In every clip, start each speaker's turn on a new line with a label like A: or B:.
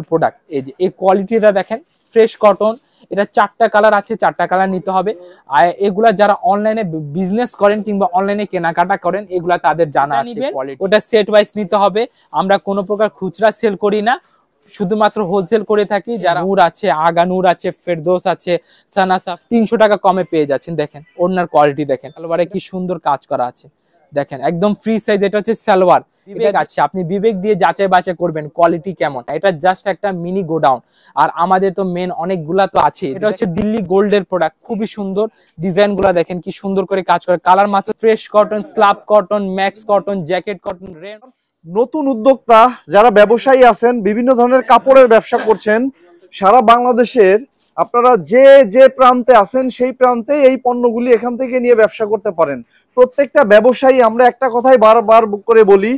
A: Product. এই যে এই কোয়ালিটিটা দেখেন, ফ্রেশ কটন, এটা 4টা কালার আছে, 4টা কালার নিতে হবে। আর এগুলা যারা অনলাইনে বিজনেস করেন কিংবা অনলাইনে কেনাকাটা করেন এগুলা তাদের জানা আছে। ওটা সেট ওয়াইজ নিতে হবে, আমরা কোনো প্রকার খুচরা সেল করি না, শুধুমাত্র হোলসেল করে থাকি। যারা নূর আছে, আগা নূর আছে, ফেরদৌস আছে, সানাসাফ 300 টাকা কমে পেয়ে যাচ্ছেন। দেখেন ওড়নার কোয়ালিটি দেখেন, সালোয়ারে কি সুন্দর কাজ করা আছে দেখেন, একদম ফ্রি সাইজ। এটা হচ্ছে সালোয়ার, বিবেক আছে, আপনি বিবেক দিয়ে যাচাই বাছাই করবেন কোয়ালিটি কেমন। এটা জাস্ট একটা মিনি গোডাউন, আর আমাদের তো মেন অনেকগুলা তো আছে। এটা হচ্ছে দিল্লি গোল্ডের প্রোডাক্ট, খুবই সুন্দর ডিজাইন গুলা দেখেন কি সুন্দর করে কাজ করে। কালার মাত্র fresh cotton, slab cotton, max cotton, jacket cotton, rain.
B: নতুন উদ্যোক্তা যারা ব্যবসায়ী আছেন, বিভিন্ন ধরনের কাপড়ের ব্যবসা করছেন সারা বাংলাদেশের, আপনারা যে যে প্রান্তে আছেন সেই প্রান্তে এই পণ্যগুলি এখান থেকে নিয়ে ব্যবসা করতে পারেন। প্রত্যেকটা ব্যবসায়ী, আমরা একটা কথাই বারবার করে বলি,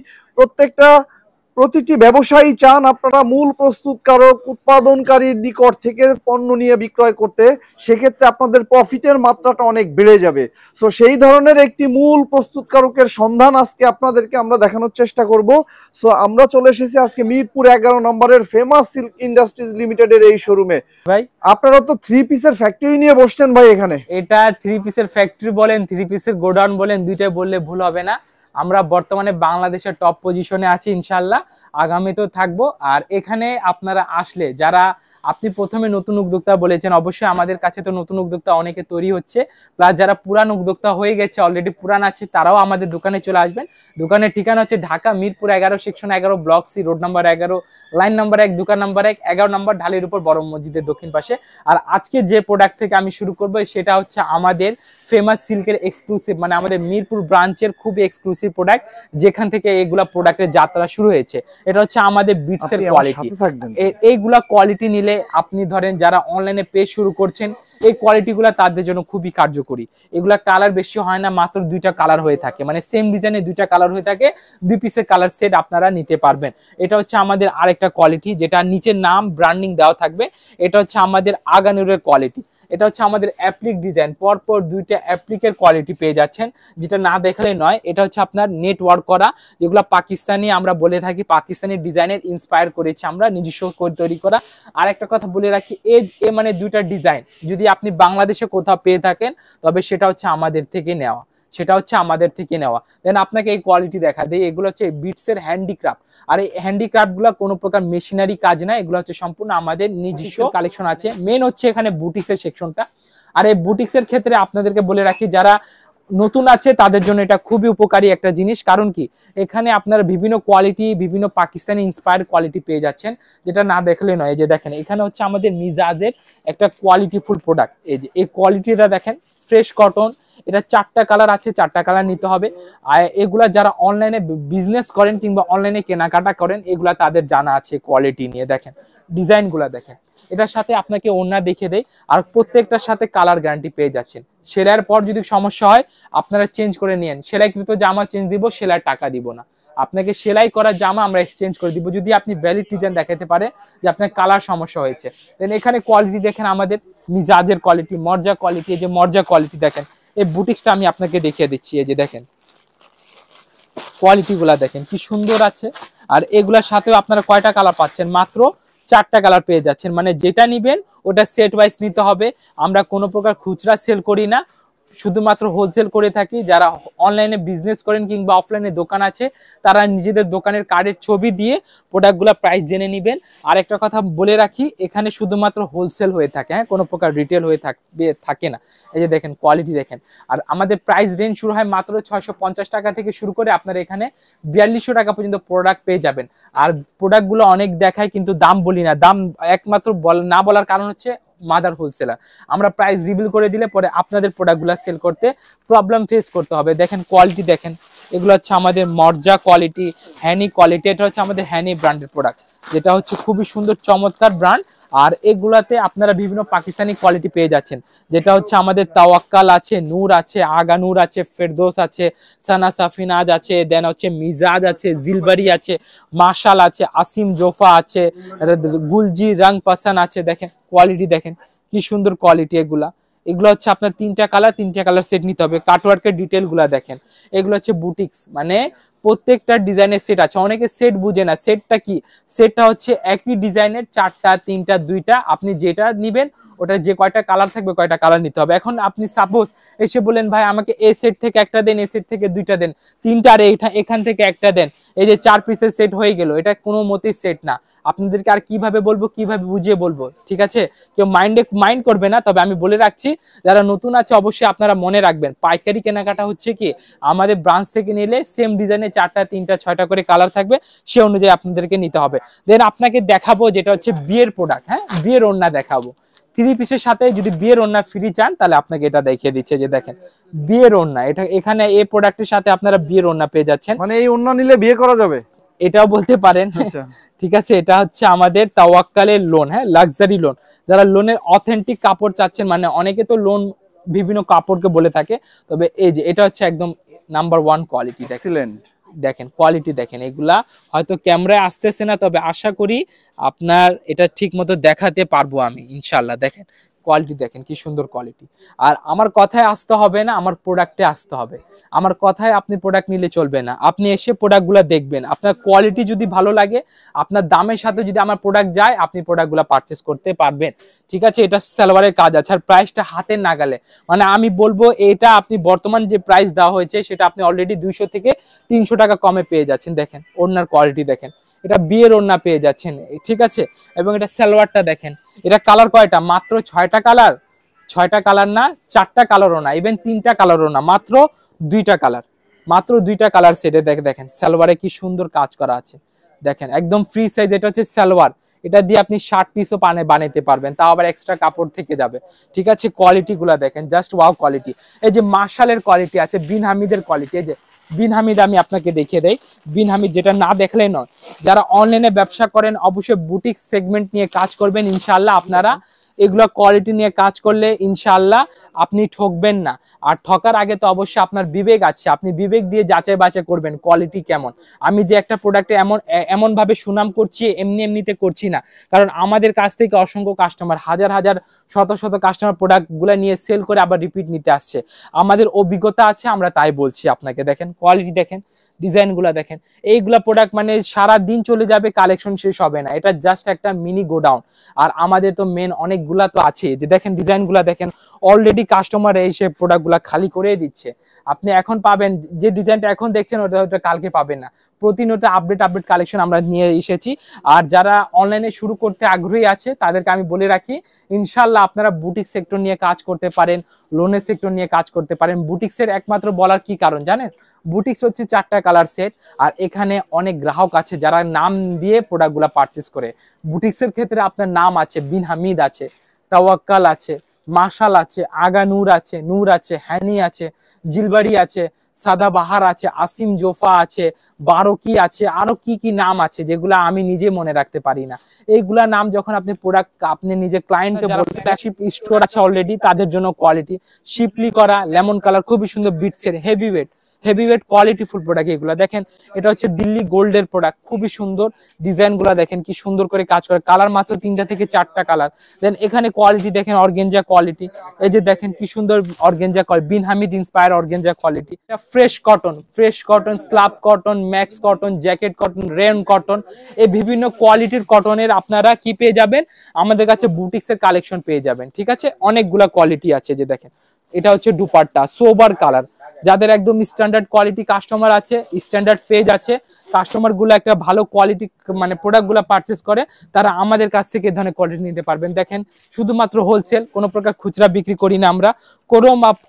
B: প্রতিটি ব্যবসায়ী চান আপনারা মূল প্রস্তুতকারক উৎপাদনকারীর নিকট থেকে পণ্য নিয়ে বিক্রয় করতে, সেক্ষেত্রে আপনাদের প্রফিটের মাত্রাটা অনেক বেড়ে যাবে। সো সেই ধরনের একটি মূল প্রস্তুতকারকের সন্ধান আজকে আপনাদেরকে আমরা দেখানোর চেষ্টা করব। সো আমরা চলে এসেছি আজকে মিরপুর 11 নম্বরের ফেমাস সিল্ক ইন্ডাস্ট্রিজ লিমিটেডের এই শোরুমে।
A: ভাই
B: আপনারা তো 3 পিসের ফ্যাক্টরি নিয়ে বসছেন ভাই এখানে।
A: এটা 3 পিসের ফ্যাক্টরি বলেন, 3 পিসের গোডাউন বলেন, দুইটাই বললে ভুল হবে না। আমরা বর্তমানে বাংলাদেশের টপ পজিশনে আছি, ইনশাল্লাহ আগামীতেও থাকবো। আর এখানে আপনারা আসলে, যারা আপনি প্রথমে নতুন উদ্যোক্তা বলেছেন, অবশ্যই আমাদের কাছে তো নতুন উদ্যোক্তা অনেকে তৈরি হচ্ছে, প্লাস যারা পুরান উদ্যোক্তা হয়ে গেছে, অলরেডি পুরান আছে, তারাও আমাদের দোকানে চলে আসবেন। দোকানের ঠিকানা হচ্ছে Dhaka Mirpur 11 section 11 block C, road number 11, line number 1, দোকান নাম্বার 1, 11 নম্বর ঢালির উপর বড় মসজিদের দক্ষিণ পাশে। আর আজকে যে প্রোডাক্ট থেকে আমি শুরু করবো সেটা হচ্ছে আমাদের ফেমাস সিল্কের এক্সক্লুসিভ, মানে আমাদের মিরপুর ব্রাঞ্চের খুবই এক্সক্লুসিভ প্রোডাক্ট, যেখান থেকে এগুলা প্রোডাক্টের যাত্রা শুরু হয়েছে। এটা হচ্ছে আমাদের বিটসের কোয়ালিটি। এইগুলা কোয়ালিটি নিলে আপনি ধরেন যারা অনলাইনে পেজ শুরু করছেন, এই কোয়ালিটিগুলো তাদের জন্য খুবই কার্যকরী। এগুলা কালার বেশি হয় না, মাত্র 2টা কালার হয়ে থাকে, মানে সেম ডিজাইনে 2টা কালার হয়ে থাকে, 2 পিসের কালার সেট আপনারা নিতে পারবেন। এটা হচ্ছে আমাদের আরেকটা কোয়ালিটি, যেটা নিচের নাম ব্র্যান্ডিং দেওয়া থাকবে। এটা হচ্ছে আমাদের আগানুরের কোয়ালিটি। এটা হচ্ছে আমাদের অ্যাপ্লিক ডিজাইন, পরপর 2টা অ্যাপ্লিকের কোয়ালিটি পেয়ে যাচ্ছেন, যেটা না দেখলে নয়। এটা হচ্ছে আপনার নেটওয়ার্ক করা, যেগুলো পাকিস্তানি, আমরা বলে থাকি পাকিস্তানি ডিজাইনের ইন্সপায়ার করেছি আমরা, নিজস্ব তৈরি করা। আর একটা কথা বলে রাখি, এ মানে 2টা ডিজাইন যদি আপনি বাংলাদেশে কোথাও পেয়ে থাকেন, তবে সেটা হচ্ছে আমাদের থেকে নেওয়া, দেন আপনাকে এই কোয়ালিটি দেখা দেয়। এগুলো হচ্ছে বিটসের হ্যান্ডিক্রাফট, আর এই হ্যান্ডিক্রাফট গুলো কোনো প্রকার মেশিনারি কাজ না, এগুলো হচ্ছে সম্পূর্ণ আমাদের নিজস্ব কালেকশন আছে। মেন হচ্ছে এখানে বুটিক্সের সেকশনটা। আর এই বুটিক্সের ক্ষেত্রে আপনাদেরকে বলে রাখি, যারা নতুন আছে তাদের জন্য এটা খুবই উপকারী একটা জিনিস। কারণ কি, এখানে আপনারা বিভিন্ন কোয়ালিটি, বিভিন্ন পাকিস্তানি ইন্সপায়ার্ড কোয়ালিটি পেয়ে যাচ্ছেন, যেটা না দেখলে নয়। এই যে দেখেন, এখানে হচ্ছে আমাদের মিজাজের একটা কোয়ালিটিফুল প্রোডাক্ট। এই যে এই কোয়ালিটিটা দেখেন, ফ্রেশ কটন, এটা 4টা কালার আছে, 4টা কালার নিতে হবে। আর এগুলা যারা অনলাইনে বিজনেস করেন কিংবা অনলাইনে কেনাকাটা করেন, এগুলা তাদের জানা আছে কোয়ালিটি নিয়ে। দেখেন ডিজাইনগুলা দেখেন, এটার সাথে আপনাকে ওড়না দেখে দেয়, আর প্রত্যেকটার সাথে কালার গ্যারান্টি পেয়ে যাচ্ছেন। সেলাইয়ের পর যদি সমস্যা হয় আপনারা চেঞ্জ করে নিয়েন, সেলাইকৃত জামা চেঞ্জ দিব, সেলাই টাকা দিব না। আপনাকে সেলাই করা জামা আমরা এক্সচেঞ্জ করে দিব, যদি আপনি ভ্যালিড ডিজাইন দেখাতে পারে যে আপনার কালার সমস্যা হয়েছে। দেন এখানে কোয়ালিটি দেখেন, আমাদের মিজাজের কোয়ালিটি, মর্জা কোয়ালিটি। এই যে মর্জা কোয়ালিটি দেখেন, এই বুটিক্সটা আমি আপনাকে দেখিয়ে দিচ্ছি। এই যে দেখেন কোয়ালিটিগুলা দেখেন কি সুন্দর আছে। আর এগুলার সাথেও আপনারা কয়টা কালার পাচ্ছেন? মাত্র 4টা কালার পেয়ে যাচ্ছেন। মানে যেটা নিবেন ওটা সেট ওয়াইজ নিতে হবে। আমরা কোনো প্রকার খুচরা সেল করি না, শুধুমাত্র হোলসেল করে থাকি। যারা অনলাইনে বিজনেস করেন কিংবা অফলাইনে দোকান আছে, তারা নিজেদের দোকানের কার্ডের ছবি দিয়ে প্রোডাক্টগুলো প্রাইস জেনে নেবেন। আর একটা কথা বলে রাখি, এখানে শুধুমাত্র হোলসেল হয়ে থাকে, হ্যাঁ, কোনো প্রকার রিটেল হয়ে থাকে না। এই যে দেখেন কোয়ালিটি দেখেন। আর আমাদের প্রাইস রেঞ্জ শুরু হয় মাত্র 650 টাকা থেকে শুরু করে আপনারা এখানে 4200 টাকা পর্যন্ত প্রোডাক্ট পেয়ে যাবেন। আর প্রোডাক্টগুলো অনেক দেখায় কিন্তু দাম বলি না, দাম একমাত্র না বলার কারণ হচ্ছে মাদার হোলসেলার, আমরা প্রাইস রিভিল করে দিলে পরে আপনাদের প্রোডাক্টগুলো সেল করতে প্রবলেম ফেস করতে হবে। দেখেন কোয়ালিটি দেখেন, এগুলো হচ্ছে আমাদের মর্জা কোয়ালিটি, হ্যানি কোয়ালিটি। এটা হচ্ছে আমাদের হ্যানি ব্র্যান্ডের প্রোডাক্ট, যেটা হচ্ছে খুবই সুন্দর চমৎকার ব্র্যান্ড। আর এগুলাতে আপনারা বিভিন্ন পাকিস্তানি কোয়ালিটি পেয়ে যাচ্ছেন, যেটা হচ্ছে আমাদের তাওয়াক্কাল আছে, নূর আছে, আগা নূর আছে, ফেরদৌস আছে, সানা সাফিনাজ আছে, দেন হচ্ছে মিজাজ আছে, জিলবারি আছে, মাশাল আছে, আসিম জোফা আছে, গুলজি রং পাসান আছে। দেখেন কোয়ালিটি দেখেন কি সুন্দর কোয়ালিটি। এগুলো হচ্ছে আপনার 3টা কালার সেট নিতে হবে। কাটওয়ার্কের ডিটেল গুলা দেখেন, এগুলো হচ্ছে বুটিক্স, মানে প্রত্যেকটা ডিজাইনের সেট আছে। অনেকে সেট বুঝে না, সেটটা কি, সেটটা হচ্ছে একই ডিজাইনের 4টা 3টা 2টা, আপনি যেটা নিবেন ওটা যে কয়টা কালার থাকবে কয়টা কালার নিতে হবে। এখন আপনি সাপোজ এসে বলেন ভাই আমাকে এ সেট থেকে একটা দেন, এ সেট থেকে 2টা দেন, 3টা, আর এখান থেকে একটা দেন, এই যে 4 পিসের সেট হয়ে গেল, এটা কোনো মতেই সেট না। আপনাদেরকে আর কিভাবে বলবো, কিভাবে বুঝিয়ে বলবো, ঠিক আছে? কেউ মাইন্ড করবে না। তবে আমি বলে রাখছি, যারা নতুন আছে অবশ্যই আপনারা মনে রাখবেন, পাইকারি কেনাকাটা হচ্ছে কি আমাদের ব্রাঞ্চ থেকে নিলে সেম ডিজাইনে 4টা 3টা 6টা করে কালার থাকবে, সে অনুযায়ী আপনাদেরকে নিতে হবে। দেন আপনাকে দেখাবো যেটা হচ্ছে বিয়ের প্রোডাক্ট, হ্যাঁ, বিয়ের ওড়না দেখাবো। 3 পিসের সাথে যদি বিয়ের ওড়না ফ্রি চান তাহলে আপনাকে এটা দেখিয়ে দিচ্ছে, যে দেখেন বিয়ের ওড়না, এটা এখানে এই প্রোডাক্টের সাথে আপনারা বিয়ের ওড়না পেয়ে যাচ্ছেন।
B: মানে এই ওড়না নিলে বিয়ে করা যাবে,
A: এটাও বলতে পারেন।
B: আচ্ছা
A: ঠিক আছে, এটা হচ্ছে আমাদের তাওয়াক্কালের লোন, হ্যাঁ, লাক্সারি লোন। যারা লোনের অথেন্টিক কাপড় চাচ্ছেন, মানে অনেকে তো লোন বিভিন্ন কাপড়কে বলে থাকে, তবে এই যে এটা হচ্ছে একদম নাম্বার 1 কোয়ালিটি।
B: এক্সিলেন্ট,
A: দেখেন কোয়ালিটি দেখেন, এগুলা হয়তো ক্যামেরায় আসতেছে না, তবে আশা করি আপনার এটা ঠিক মতো দেখাতে পারবো আমি ইনশাল্লাহ। দেখেন কোয়ালিটি দেখেন কি সুন্দর কোয়ালিটি। আর আমার কথায় আসতে হবে না, আমার প্রোডাক্টে আসতে হবে। আমার কথায় আপনি প্রোডাক্ট নিলে চলবে না, আপনি এসে প্রোডাক্টগুলো দেখবেন, আপনার কোয়ালিটি যদি ভালো লাগে, আপনার দামের সাথে যদি আমার প্রোডাক্ট যায়, আপনি প্রোডাক্টগুলো পারচেস করতে পারবেন। ঠিক আছে, এটা সালোয়ারের কাজ আছে, আর প্রাইসটা হাতের নাগালে। মানে আমি বলবো এটা আপনি বর্তমান যে প্রাইস দেওয়া হয়েছে সেটা আপনি অলরেডি 200 থেকে 300 টাকা কমে পেয়ে যাচ্ছেন। দেখেন ওড়নার কোয়ালিটি দেখেন, এটা বিয়ের ওড়না পেয়ে যাচ্ছেন, ঠিক আছে? এবং এটা সালোয়ারটা দেখেন, এটা কালার কয়টা, মাত্র 6টা কালার, 6টা কালার না, 4টা কালারও না, ইভেন 3টা কালারও না, মাত্র 2টা কালার, মাত্র 2টা কালার সেটে দেখেন সালোয়ারে কি সুন্দর কাজ করা আছে। দেখেন একদম ফ্রি সাইজ, এটা হচ্ছে সালোয়ার, এটা দিয়ে আপনি 60 পিসও বানাইতে পারবেন, তাও আবার এক্সট্রা কাপড় থেকে যাবে। ঠিক আছে, কোয়ালিটি গুলা দেখেন, জাস্ট ওয়াও কোয়ালিটি। এই যে মার্শালের কোয়ালিটি আছে, বিন হামিদের কোয়ালিটি, এই যে বিন হামিদ আমি আপনাকে দেখিয়ে দেই। বিন হামিদ যেটা না দেখলে নয়, যারা অনলাইনে ব্যবসা করেন অবশ্যই বুটিক সেগমেন্ট নিয়ে কাজ করবেন ইনশাআল্লাহ। আপনারা এগুলো কোয়ালিটি নিয়ে কাজ করলে ইনশাআল্লাহ আপনি ঠকবেন না। আর ঠকার আগে তো অবশ্যই আপনার বিবেক আছে, আপনি বিবেক দিয়ে যাচাই বাছাই করবেন কোয়ালিটি কেমন। আমি যে একটা প্রোডাক্টে এমন ভাবে সুনাম করছি, এমনিতে করছি না, কারণ আমাদের কাছ থেকে অসংখ্য কাস্টমার, হাজার হাজার শত শত কাস্টমার প্রোডাক্টগুলো নিয়ে সেল করে আবার রিপিট নিতে আসছে। আমাদের অভিজ্ঞতা আছে, আমরা তাই বলছি আপনাকে। দেখেন কোয়ালিটি দেখেন, ডিজাইনগুলো দেখেন, এইগুলা প্রোডাক্ট মানে সারা দিন চলে যাবে, কালেকশন শেষ হবে না। এটা জাস্ট একটা মিনি গোডাউন, আর আমাদের তো মেন অনেকগুলা তো আছে। যে দেখেন ডিজাইনগুলো দেখেন, অলরেডি কাস্টমার এসে প্রোডাক্টগুলো খালি করে দিচ্ছে। আপনি এখন পাবেন যে ডিজাইনটা এখন দেখছেন, ওটা কালকে পাবেন না। প্রতিনিয়ত আপডেট কালেকশন আমরা নিয়ে এসেছি। আর যারা অনলাইনে শুরু করতে আগ্রহী আছে তাদেরকে আমি বলে রাখি, ইনশাল্লাহ আপনারা বুটিক সেক্টর নিয়ে কাজ করতে পারেন, লোনের সেক্টর নিয়ে কাজ করতে পারেন। বুটিক্সের একমাত্র বলার কি কারণ জানেন, বুটিক্স হচ্ছে 4টা কালার সেট, আর এখানে অনেক গ্রাহক আছে যারা নাম দিয়ে প্রোডাক্টগুলো পারচেস করে। বুটিক্সের ক্ষেত্রে আপনার নাম আছে, বিন হামিদ আছে, তাওয়াক্কাল আছে, মাশাল আছে, আগা নূর আছে, হ্যানি আছে, জিলবাড়ি আছে, সাদা বাহার আছে, আসিম জোফা আছে, বারোকি আছে, আরো কি কি নাম আছে যেগুলো আমি নিজে মনে রাখতে পারি না। এইগুলা নাম যখন আপনি প্রোডাক্ট আপনি নিজে ক্লায়েন্টকে বলতে, স্টোর আছে অলরেডি, তাদের জন্য কোয়ালিটি শিপলি করা লেমন কালার খুবই সুন্দর, বিটসের হেভিওয়েট কোয়ালিটিফুল প্রোডাক্ট এগুলো। দেখেন এটা হচ্ছে দিল্লি গোল্ডের প্রোডাক্ট, খুবই সুন্দর ডিজাইনগুলো দেখেন কি সুন্দর করে কাজ করে, কালার মাত্র 3টা থেকে 4টা কালার। দেন এখানে কোয়ালিটি দেখেন, অর্গেঞ্জা কোয়ালিটি, এই যে দেখেন কি সুন্দর অর্গেঞ্জা কোয়ালিটি, বিন হামিদ inspire organza quality. Fresh cotton, slab cotton, max cotton, jacket cotton, rain cotton, এই বিভিন্ন কোয়ালিটির কটনের আপনারা কি পেয়ে যাবেন, আমাদের কাছে বুটিক্সের কালেকশন পেয়ে যাবেন। ঠিক আছে, অনেকগুলা কোয়ালিটি আছে। যে দেখেন এটা হচ্ছে দুপাট্টা, সোবার কালার, যাদের একদম স্ট্যান্ডার্ড কোয়ালিটি কাস্টমার আছে, স্ট্যান্ডার্ড পেজ আছে, কাস্টমার গুলো একটা ভালো কোয়ালিটি মানে প্রোডাক্ট গুলো পারচেস করে, তারা আমাদের কাছ থেকে এই ধরনের কোয়ালিটি নিতে পারবেন। দেখেন শুধুমাত্র হোলসেল, কোনো প্রকার খুচরা বিক্রি করি না আমরা,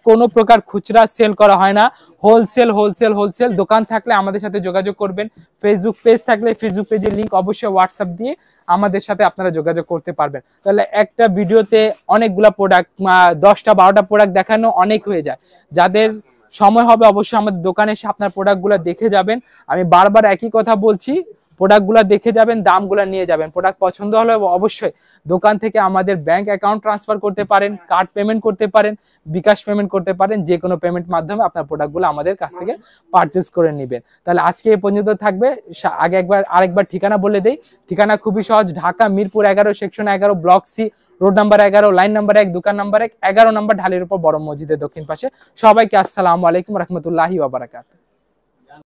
A: কোনো প্রকার খুচরা সেল করা হয় না, হোলসেল। দোকান থাকলে আমাদের সাথে যোগাযোগ করবেন, ফেসবুক পেজ থাকলে ফেসবুক পেজের লিঙ্ক অবশ্যই হোয়াটসঅ্যাপ দিয়ে আমাদের সাথে আপনারা যোগাযোগ করতে পারবেন। তাহলে একটা ভিডিওতে অনেকগুলা প্রোডাক্ট, 10টা 12টা প্রোডাক্ট দেখানো অনেক হয়ে যায়। যাদের সময় হবে অবশ্যই আমাদের দোকানে এসে আপনার প্রোডাক্টগুলো দেখে যাবেন। আমি বারবার একই কথা বলছি, প্রোডাক্টগুলো দেখে যাবেন, দামগুলো নিয়ে যাবেন। প্রোডাক্ট পছন্দ হলে অবশ্যই দোকান থেকে আমাদের ব্যাংক অ্যাকাউন্ট ট্রান্সফার করতে পারেন, কার্ড পেমেন্ট করতে পারেন, বিকাশ পেমেন্ট করতে পারেন, যে কোনো পেমেন্ট মাধ্যমে আপনার প্রোডাক্টগুলো আমাদের কাছ থেকে পারচেস করে নেবেন। তাহলে আজকে এই পর্যন্ত থাকবে। আরেকবার ঠিকানা বলে দেই, ঠিকানা খুবই সহজ, Dhaka Mirpur 11 section 11 block C, road number 11, line number 1, দোকান নাম্বার 1, 11 নম্বর ঢালের উপর বড় মসজিদের দক্ষিণ পাশে। সবাইকে আসসালামু আলাইকুম রহমতুল্লাহি ওয়া বারাকাতুহু।